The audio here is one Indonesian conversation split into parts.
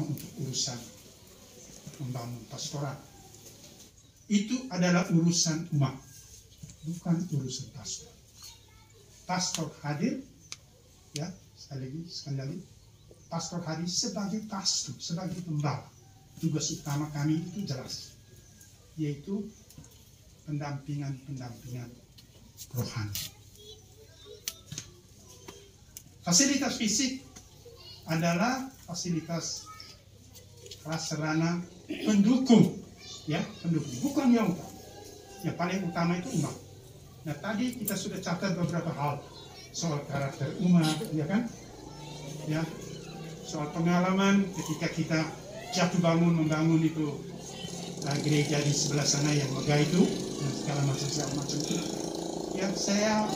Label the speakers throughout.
Speaker 1: untuk urusan membangun pastoral. Itu adalah urusan umat, bukan urusan pastor. Pastor hadir, ya sekali lagi, pastor hadir sebagai pastor, sebagai pembawa. Tugas utama kami itu jelas, yaitu pendampingan rohani. Fasilitas fisik adalah fasilitas prasarana pendukung, ya pendukung, bukan yang utama. Yang paling utama itu umat. Nah tadi kita sudah catat beberapa hal soal karakter umat, ya kan? Ya, soal pengalaman ketika kita jatuh bangun membangun itu gereja di sebelah sana yang megah itu, dan segala macam itu. Ya saya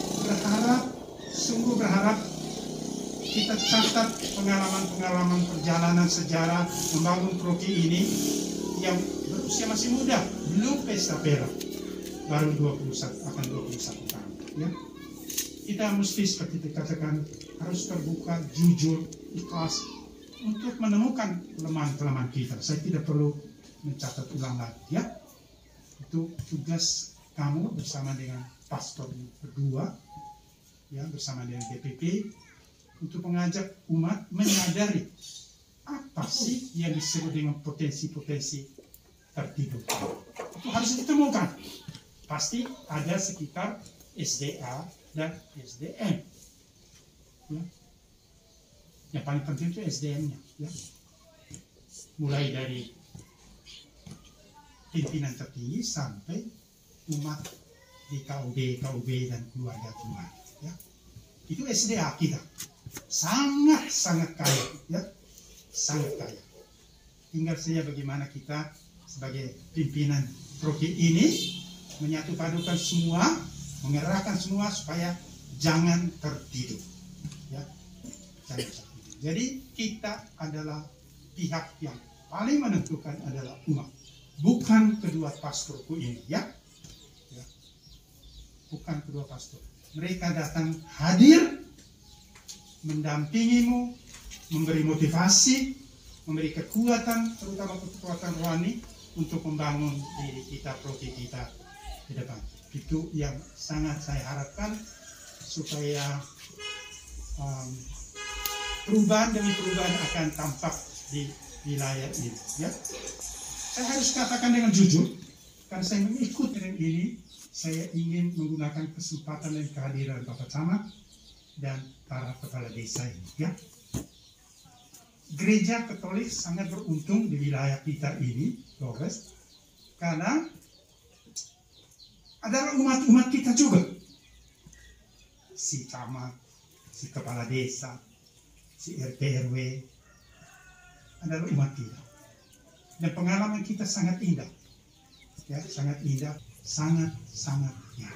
Speaker 1: sungguh berharap kita catat pengalaman perjalanan sejarah membangun Proki ini yang berusia masih muda, belum pesta pera, baru 21 tahun. Ya. Kita mesti seperti dikatakan harus terbuka, jujur, ikhlas untuk menemukan kelemahan-kelemahan kita. Saya tidak perlu mencatat ulang lagi, ya. Itu tugas kamu bersama dengan pastor berdua, ya bersama dengan DPP, untuk mengajak umat menyadari apa sih yang disebut dengan potensi-potensi tertidur. Itu harus ditemukan. Pasti ada sekitar SDA dan SDM. Ya. Yang paling penting itu SDM-nya. Ya. Mulai dari pimpinan tertinggi sampai umat di KUB dan keluarga. Ya. Itu SDA kita. Sangat kaya, ya, sangat kaya. Tinggal saja bagaimana kita sebagai pimpinan Proki ini menyatu padukan semua, mengerahkan semua supaya jangan tertidur, ya, jangan tertidur. Jadi kita adalah pihak yang paling menentukan adalah umat, bukan kedua pastorku ini, ya, bukan kedua pastor. Mereka datang hadir, mendampingimu, memberi motivasi, memberi kekuatan, terutama kekuatan rohani untuk membangun diri kita, Proki kita ke depan. Itu yang sangat saya harapkan supaya perubahan demi perubahan akan tampak di wilayah ini. Ya, saya harus katakan dengan jujur, karena saya mengikuti dengan ini, saya ingin menggunakan kesempatan dan kehadiran Bapak Camat dan para kepala desa ini, ya. Gereja Katolik sangat beruntung di wilayah kita ini, Flores, karena adalah umat-umat kita juga. Si camat, si kepala desa, si RT RW adalah umat kita. Dan pengalaman kita sangat indah, ya, sangat indah, sangat ya.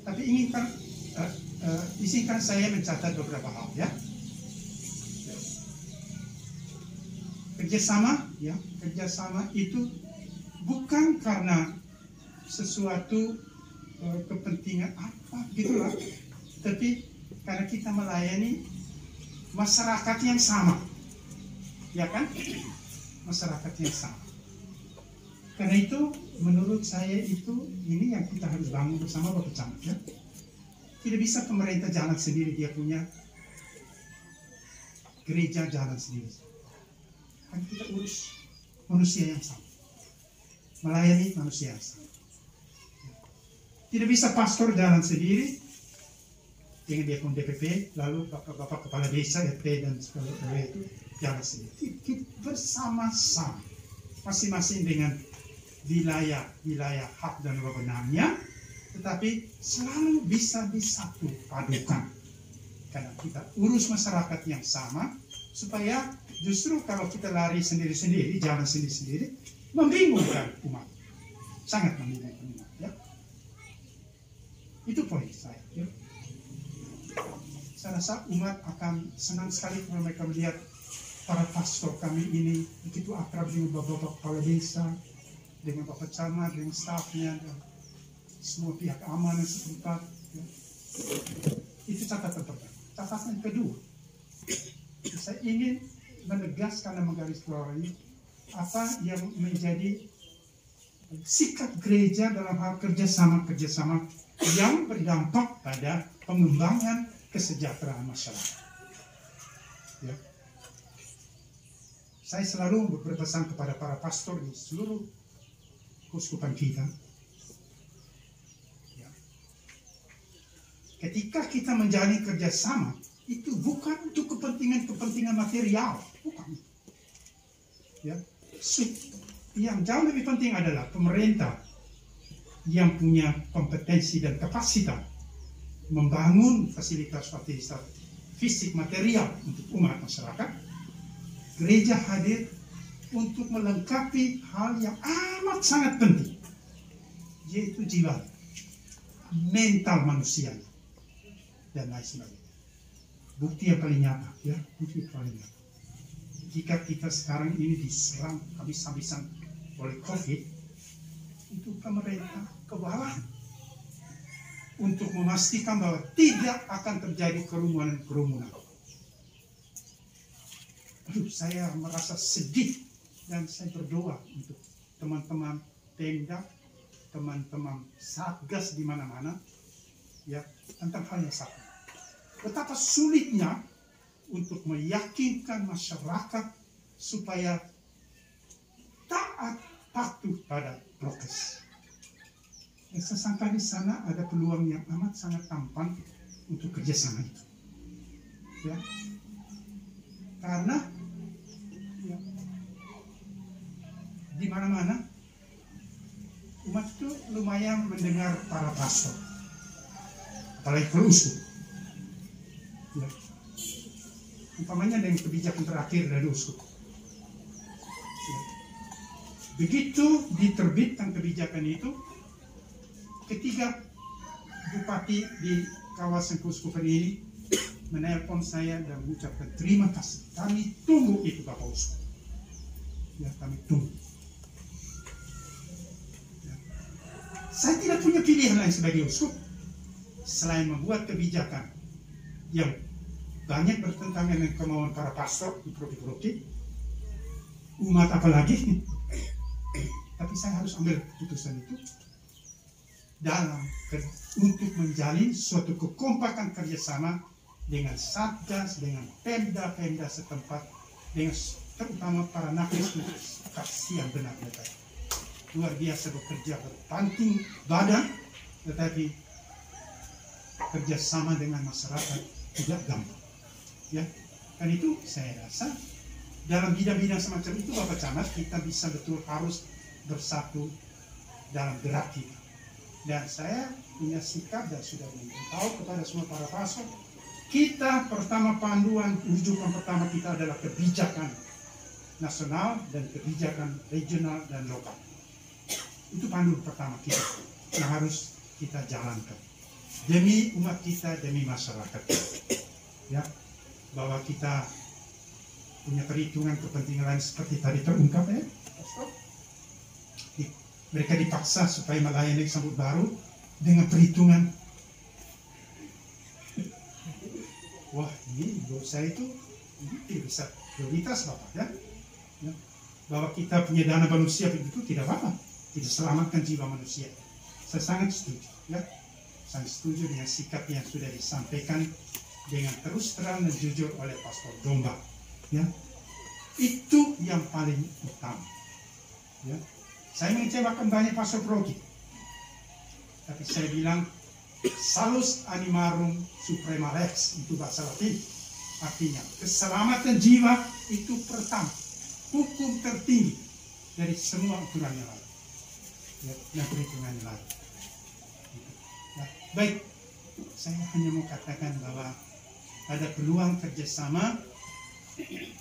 Speaker 1: Tapi izinkan saya mencatat beberapa hal, ya. Kerjasama itu bukan karena sesuatu kepentingan apa gitulah, tapi karena kita melayani masyarakat yang sama, ya kan? Masyarakat yang sama. Karena itu menurut saya ini yang kita harus bangun bersama Bapak Camat, ya. Tidak bisa pemerintah jalan sendiri, dia punya gereja jalan sendiri. Kan kita urus manusia yang sama, melayani manusia yang sama. Tidak bisa pastor jalan sendiri dengan dia pun DPP, lalu bapak-bapak kepala desa, RT dan sebagainya itu jalan sendiri. Kita bersama-sama, masing-masing dengan wilayah hak dan wewenangnya, tetapi selalu bisa disatu padukan. Karena kita urus masyarakat yang sama, supaya justru kalau kita lari sendiri-sendiri, jalan sendiri-sendiri, membingungkan umat. Sangat membingungkan umat, ya. Itu poin saya, ya. Saya rasa umat akan senang sekali kalau mereka melihat para pastor kami ini begitu akrab dengan bapak-bapak kepala desa, dengan Bapak Camat, dengan stafnya, dan semua pihak keamanan setempat. Ya. Itu catatan pertama. Catatan kedua, saya ingin menegaskan dan menggarisbawahi apa yang menjadi sikap gereja dalam hal kerjasama yang berdampak pada pengembangan kesejahteraan masyarakat. Ya. Saya selalu berpesan kepada para pastor di seluruh keuskupan kita. Ya. Ketika kita menjalin kerjasama, itu bukan untuk kepentingan material, bukan. Ya. Yang jauh lebih penting adalah pemerintah yang punya kompetensi dan kapasitas membangun fasilitas fisik material untuk umat masyarakat. Gereja hadir untuk melengkapi hal yang amat sangat penting, yaitu jiwa, mental manusia, dan lain sebagainya. Bukti yang paling nyata, ya, bukti yang paling nyata. Jika kita sekarang ini diserang habis-habisan oleh COVID, itu pemerintah kewalahan untuk memastikan bahwa tidak akan terjadi kerumunan. Aduh, saya merasa sedih dan saya berdoa untuk teman-teman Pemda, teman-teman Satgas di mana-mana, ya, tentang hal yang sama. Betapa sulitnya untuk meyakinkan masyarakat supaya taat patuh pada prokes. Saya sangka di sana ada peluang yang amat sangat tampan untuk kerjasama itu. Ya. Karena ya, di mana-mana umat itu lumayan mendengar para pastor, apalagi uskup. Ya. Umpamanya dengan kebijakan terakhir dari uskup. Ya. Begitu diterbitkan kebijakan itu, ketiga bupati di kawasan keuskupan ini menelpon saya dan mengucapkan terima kasih. Kami tunggu itu Bapak Uskup. Ya, kami tunggu. Ya. Saya tidak punya pilihan lain sebagai uskup selain membuat kebijakan yang banyak bertentangan dengan kemauan para pastor di prodi-prodi, umat apalagi. Tapi saya harus ambil keputusan itu untuk menjalin suatu kekompakan kerjasama dengan Satgas, dengan Pemda setempat, dengan terutama para nakes untuk kasihan benar mereka. Luar biasa bekerja berpanting badan, tetapi kerjasama dengan masyarakat tidak gampang. Ya, kan itu saya rasa dalam bidang-bidang semacam itu Bapak Camat kita bisa betul harus bersatu dalam gerak kita. Dan saya punya sikap dan sudah memberitahu kepada semua para pastor, kita pertama panduan rujukan pertama kita adalah kebijakan nasional dan kebijakan regional dan lokal. Itu panduan pertama kita yang harus kita jalankan demi umat kita, demi masyarakat. Ya, bahwa kita punya perhitungan kepentingan lain seperti tadi terungkap ya. Mereka dipaksa supaya melayani sambut baru dengan perhitungan. Wah, ini menurut saya itu tidak bisa prioritas Bapak ya. Ya. Bahwa kita punya dana manusia begitu tidak apa-apa, tidak selamatkan jiwa manusia. Saya sangat setuju ya. Saya setuju dengan sikap yang sudah disampaikan dengan terus terang dan jujur oleh Pastor Domba. Ya. Itu yang paling utama. Ya. Saya mengecewakan banyak pastor progi, tapi saya bilang salus animarum suprema lex, itu bahasa Latin, artinya keselamatan jiwa itu pertama, hukum tertinggi dari semua aturan yang lain, ya, dan perhitungan yang lain. Ya, baik, saya hanya mau katakan bahwa ada peluang kerjasama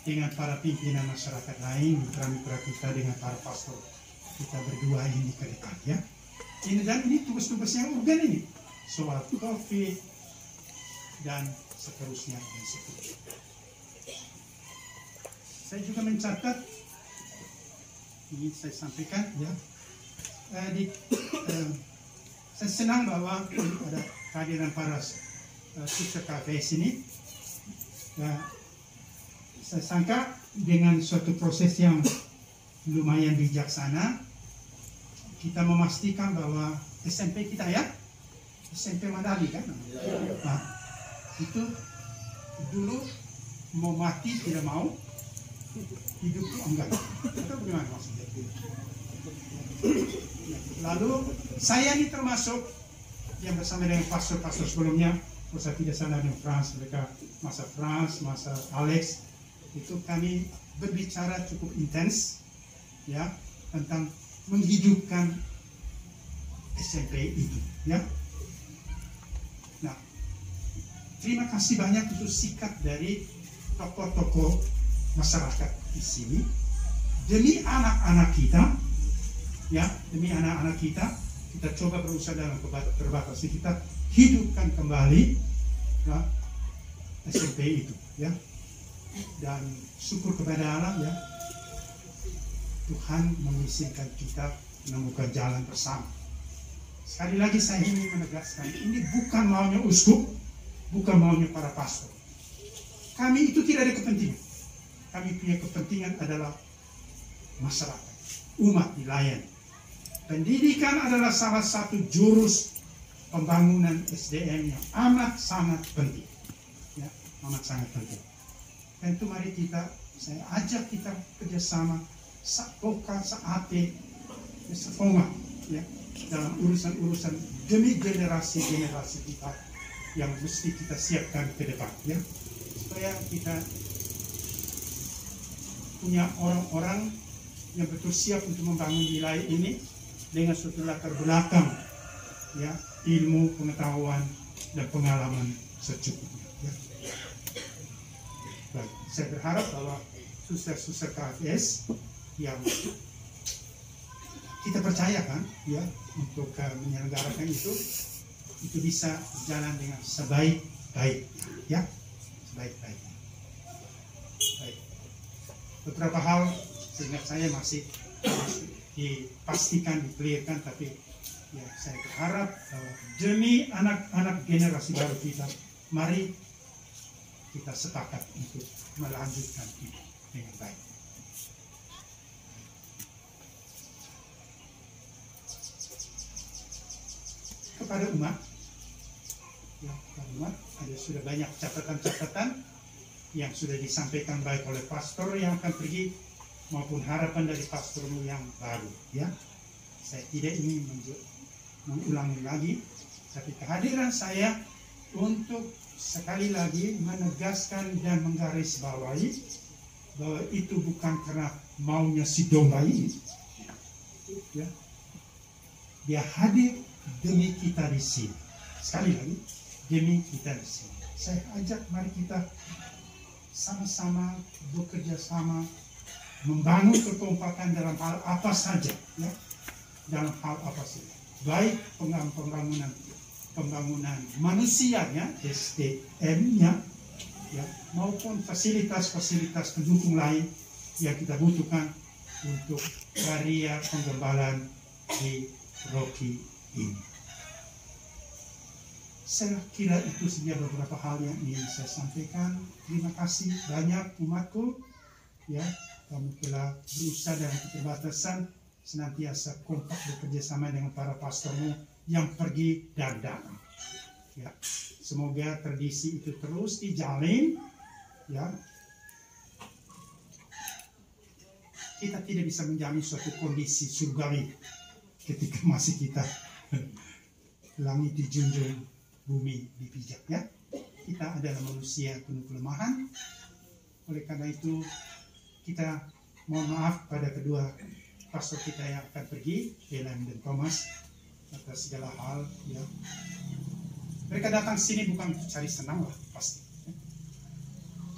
Speaker 1: dengan para pimpinan masyarakat lain, mitra-mitra kita dengan para pastor kita berdua ini ke depan ya. Ini dan ini tugas-tugas yang urgen ini soal COVID dan seterusnya dan seterusnya. Saya juga mencatat ini saya sampaikan ya. Saya senang bahwa ada kehadiran para suster KPS ini. Ya, saya sangka dengan suatu proses yang lumayan bijaksana, kita memastikan bahwa SMP kita ya, SMP Mandali kan, nah, itu dulu mau mati tidak mau, hidup enggak, itu bagaimana maksudnya? Lalu saya ini termasuk yang bersama dengan pastor-pastor sebelumnya, saya tidak salah dengan Frans, mereka masa Alex, itu kami berbicara cukup intens ya tentang menghidupkan SMP itu ya. Nah, terima kasih banyak untuk sikap dari tokoh-tokoh masyarakat di sini demi anak-anak kita ya, demi anak-anak kita coba berusaha dalam terbatas kita hidupkan kembali ya, SMP itu ya. Dan syukur kepada Allah ya, Tuhan mengizinkan kita menemukan jalan bersama. Sekali lagi saya ingin menegaskan, ini bukan maunya uskup, bukan maunya para pastor. Kami itu tidak ada kepentingan. Kami punya kepentingan adalah masyarakat, umat dilayani. Pendidikan adalah salah satu jurus pembangunan SDM yang amat sangat penting. Ya, amat sangat penting. Tentu mari saya ajak kita kerjasama, sa-oka, sa-ate, sa-foma, ya, dalam urusan-urusan demi generasi-generasi kita yang mesti kita siapkan ke depan, ya, supaya kita punya orang-orang yang betul siap untuk membangun wilayah ini dengan suatu latar belakang, ya, ilmu, pengetahuan, dan pengalaman secukupnya. Ya. Baik, saya berharap bahwa suster-suster KFS yang kita percayakan ya untuk menyelenggarakan itu bisa berjalan dengan sebaik-baiknya ya, sebaik-baiknya. Baik. Beberapa hal seingat saya masih dipastikan, dikelirkan, tapi ya saya berharap bahwa demi anak-anak generasi baru kita, mari kita sepakat untuk melanjutkan itu dengan baik. Kepada umat, ya, kepada umat ada sudah banyak catatan-catatan yang sudah disampaikan baik oleh pastor yang akan pergi maupun harapan dari pastormu yang baru. Ya, saya tidak ingin mengulangi lagi, tapi kehadiran saya untuk sekali lagi menegaskan dan menggarisbawahi bahwa itu bukan karena maunya si domba ini, ya. Dia hadir demi kita di sini. Sekali lagi, demi kita di sini. Saya ajak mari kita sama-sama bekerja sama membangun kekompakan dalam hal apa saja, ya. Dalam hal apa saja. Baik pembangunan manusianya, SDM-nya, ya, maupun fasilitas-fasilitas pendukung lain yang kita butuhkan untuk karya penggembalaan di Rocky ini. Saya kira itu saja beberapa hal yang ingin saya sampaikan. Terima kasih banyak umatku, ya, kamu telah berusaha dalam keterbatasan senantiasa kompak bekerja sama dengan para pastormu yang pergi dan datang. Ya, semoga tradisi itu terus dijalin. Ya, kita tidak bisa menjamin suatu kondisi surgawi ketika masih kita langit dijunjung, bumi dipijak. Ya, kita adalah manusia penuh kelemahan. Oleh karena itu kita mohon maaf pada kedua pastor kita yang akan pergi, Helen dan Thomas, atas segala hal. Ya, mereka datang sini bukan untuk cari senang lah, pasti.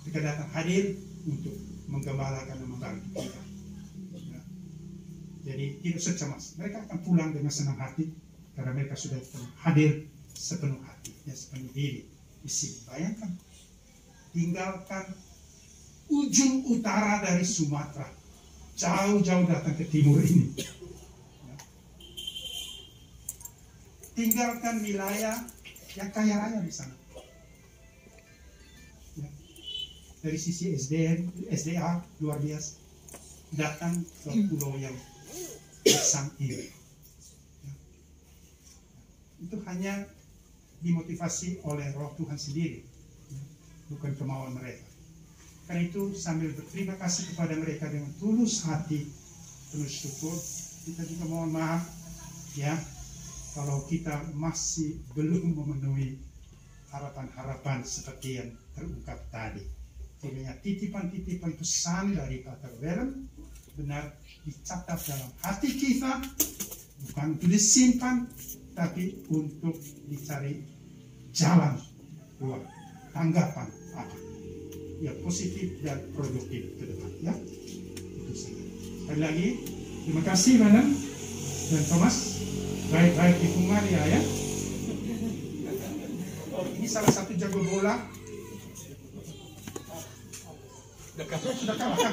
Speaker 1: Mereka datang hadir untuk menggembalakan dan membantu kita. Ya. Jadi tidak usah cemas, mereka akan pulang dengan senang hati karena mereka sudah hadir sepenuh hati, ya, sepenuh diri di sini. Bayangkan, tinggalkan ujung utara dari Sumatera, jauh-jauh datang ke timur ini. Ya. Tinggalkan wilayah yang kaya raya di sana. Ya. dari sisi SDA luar biasa, datang ke pulau yang besar ini. Itu hanya dimotivasi oleh Roh Tuhan sendiri, bukan kemauan mereka. Karena itu sambil berterima kasih kepada mereka dengan tulus hati, penuh syukur, kita juga mohon maaf ya kalau kita masih belum memenuhi harapan-harapan seperti yang terungkap tadi. Kiranya titipan-titipan pesan dari Pater Wilhelm benar dicatat dalam hati kita, bukan untuk disimpan, tapi untuk dicari jalan keluar, tanggapan apa ya positif dan produktif ke depan ya. Itu saja. Sekali lagi terima kasih Madam dan Thomas, baik-baik di Hungaria ya. Ini salah satu jago bola. Sudah kalah kan?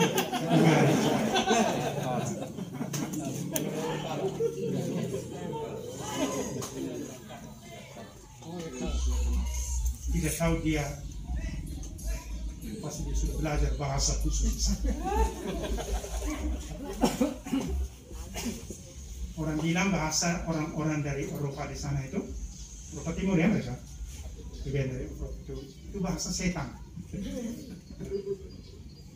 Speaker 1: Tidak tahu dia pasti dia sudah belajar bahasa khusus. Orang bilang bahasa orang-orang dari Eropa di sana itu, Eropa Timur ya mereka, bagian dari Eropa itu bahasa setan.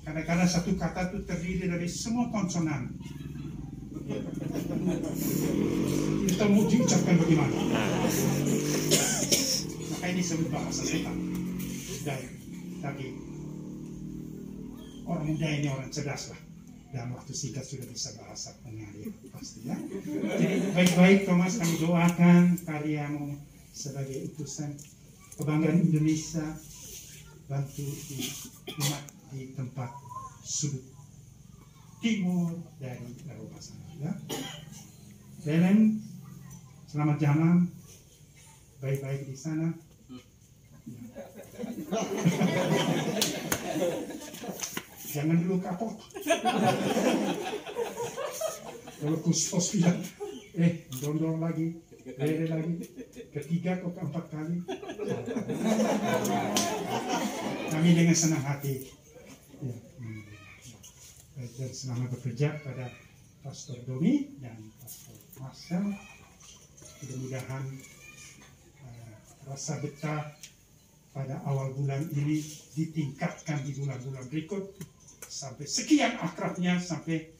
Speaker 1: Karena satu kata itu terdiri dari semua konsonan. Kita mau diucapkan bagaimana? Maka ini disebut bahasa setan. Tapi orang muda ini orang cerdas lah. Dalam waktu singkat sudah bisa bahasa Hungaria pasti ya. Jadi baik-baik Thomas, kami doakan karyamu sebagai utusan kebanggaan Indonesia, bantu di umat di tempat sudut timur dari Eropa sana ya. Belen, selamat jalan, baik-baik di sana. Jangan dulu kapok. Kalau Kustos bilang, dondong lagi, lele lagi, ketiga kok keempat kali. Kami dengan senang hati. Ya. Dan selama bekerja pada Pastor Domi dan Pastor Marcel, mudah-mudahan rasa betah pada awal bulan ini ditingkatkan di bulan-bulan berikut sampai sekian akrabnya, sampai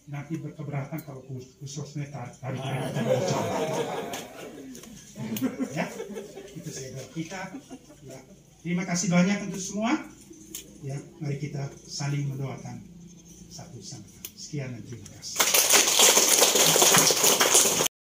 Speaker 1: nanti berkeberatan kalau khususnya tarik ya. Itu saja kita ya. Terima kasih banyak untuk semua ya. Mari kita saling mendoakan satu sama lain. Sekian dan terima kasih.